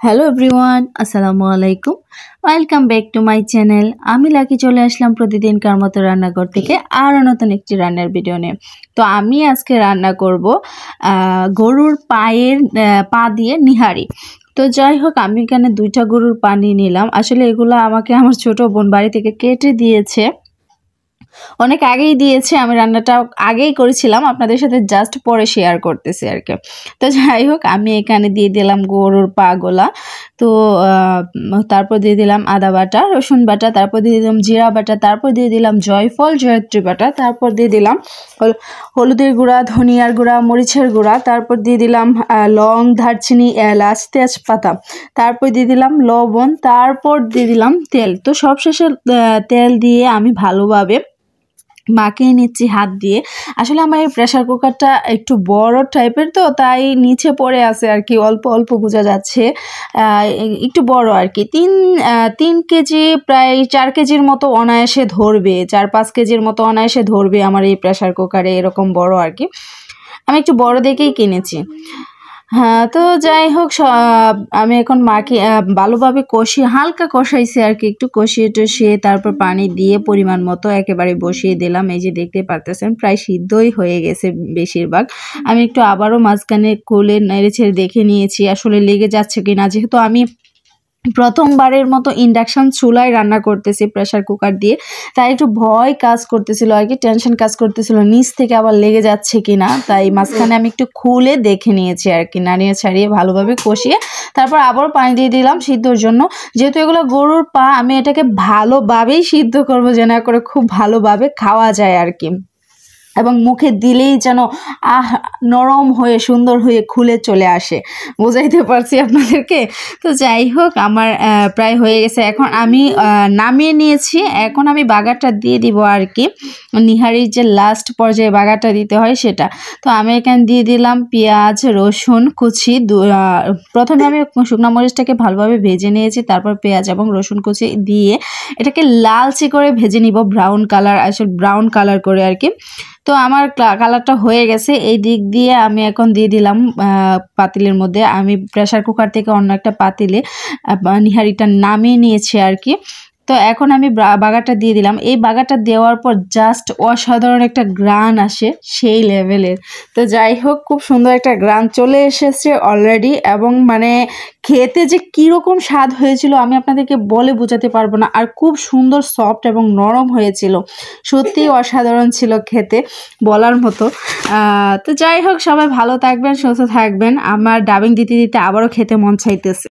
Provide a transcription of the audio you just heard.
Hello everyone, আসসালামু আলাইকুম। Welcome back to my channel. আমি লাকি চলে আসলাম প্রতিদিনকার মতো রান্নাঘর থেকে আরও নতুন একটি রান্নার ভিডিও নিয়ে। তো আমি আজকে রান্না করব গরুর পা দিয়ে নিহারি। তো যাই হোক, আমি এখানে 2টা গরুর পা নিয়ে নিলাম। আসলে এগুলো আমাকে আমার ছোট বোন বাড়ি থেকে কেটে দিয়েছে, অনেক আগেই দিয়েছে। আমি রান্নাটা আগেই করেছিলাম, আপনাদের সাথে জাস্ট পরে শেয়ার করতেছি আর কি। তো যাই হোক, আমি এখানে দিয়ে দিলাম গরুর পাগুলা। তো তারপর দিয়ে দিলাম আদা বাটা, রসুন বাটা, তারপর দিয়ে দিলাম জিরা বাটা, তারপর দিয়ে দিলাম জয়ফল জয়ত্রী বাটা, তারপর দিয়ে দিলাম হলুদের গুঁড়া, ধনিয়ার গুঁড়া, মরিচের গুঁড়া, তারপর দিয়ে দিলাম লং, দারচিনি, এলাচ, তেজপাতা, তারপর দিয়ে দিলাম লবণ, তারপর দিয়ে দিলাম তেল। তো সবশেষে তেল দিয়ে আমি ভালোভাবে মাখিয়ে নিচ্ছি হাত দিয়ে। আসলে আমার এই প্রেশার কুকারটা একটু বড় টাইপের, তো তাই নিচে পড়ে আছে আর কি, অল্প অল্প বোঝা যাচ্ছে। একটু বড় আর কি, 3 কেজি, প্রায় 4 কেজির মতো অনায়াসে ধরবে, 4-5 কেজির মতো অনায়াসে ধরবে আমার এই প্রেশার কুকারে, এরকম বড় আর কি। আমি একটু বড় দেখেই কিনেছি। হ্যাঁ, তো যাই হোক, আমি এখন মাকে ভালোভাবে হালকা কষাইছি আর কি, একটু কষিয়ে টষিয়ে তারপর পানি দিয়ে পরিমাণ মতো একেবারে বসিয়ে দিলাম। এই যে দেখতে পারতেছেন প্রায় সিদ্ধই হয়ে গেছে বেশিরভাগ। আমি একটু আবারও মাঝখানে খুলে নেড়ে ছেড়ে দেখে নিয়েছি আসলে লেগে যাচ্ছে কিনা, যেহেতু আমি প্রথমবারের মতো ইন্ডাকশন চুলায় রান্না করতেছি প্রেশার কুকার দিয়ে, তাই একটু ভয় কাজ করতেছিল আর কি, টেনশন কাজ করতেছিল নিচ থেকে আবার লেগে যাচ্ছে কিনা। তাই মাঝখানে আমি একটু খুলে দেখে নিয়েছি আর কি, নাড়িয়ে ছাড়িয়ে ভালোভাবে কষিয়ে তারপর আবার পানি দিয়ে দিলাম সিদ্ধর জন্য। যেহেতু এগুলো গরুর পা, আমি এটাকে ভালোভাবেই সিদ্ধ করবো, যেন করে খুব ভালোভাবে খাওয়া যায় আর কি, এবং মুখে দিলেই যেন নরম হয়ে সুন্দর হয়ে খুলে চলে আসে। বোঝাইতে পারছি আপনাদেরকে? তো যাই হোক, আমার প্রায় হয়ে গেছে। এখন আমি নামিয়ে নিয়েছি, এখন আমি বাগারটা দিয়ে দিব আর কি, নিহারির যে লাস্ট পর্যায়ে বাগারটা দিতে হয় সেটা। তো আমি এখানে দিয়ে দিলাম পেঁয়াজ, রসুন কুচি। প্রথমে আমি শুকনো মরিচটাকে ভালোভাবে ভেজে নিয়েছি, তারপর পেঁয়াজ এবং রসুন কুচি দিয়ে এটাকে লালচে করে ভেজে নিব, ব্রাউন কালার, আসলে ব্রাউন কালার করে আর কি। তো আমার কালারটা হয়ে গেছে। এই দিক দিয়ে আমি এখন দিয়ে দিলাম পাতিলের মধ্যে। আমি প্রেশার কুকার থেকে অন্য একটা পাতিলে নিহারিটা নামিয়ে নিয়েছি আর কি। তো এখন আমি বাগারটা দিয়ে দিলাম। এই বাগারটা দেওয়ার পর জাস্ট অসাধারণ একটা গ্রান আসে, সেই লেভেলের। তো যাই হোক, খুব সুন্দর একটা গ্রান চলে এসেছে অলরেডি, এবং মানে খেতে যে কীরকম স্বাদ হয়েছিল আমি আপনাদেরকে বলে বোঝাতে পারবো না। আর খুব সুন্দর সফট এবং নরম হয়েছিল, সত্যিই অসাধারণ ছিল খেতে, বলার মতো। তো যাই হোক, সবাই ভালো থাকবেন, সুস্থ থাকবেন। আমার ডাবিং দিতে দিতে আবারও খেতে মন চাইতেছে।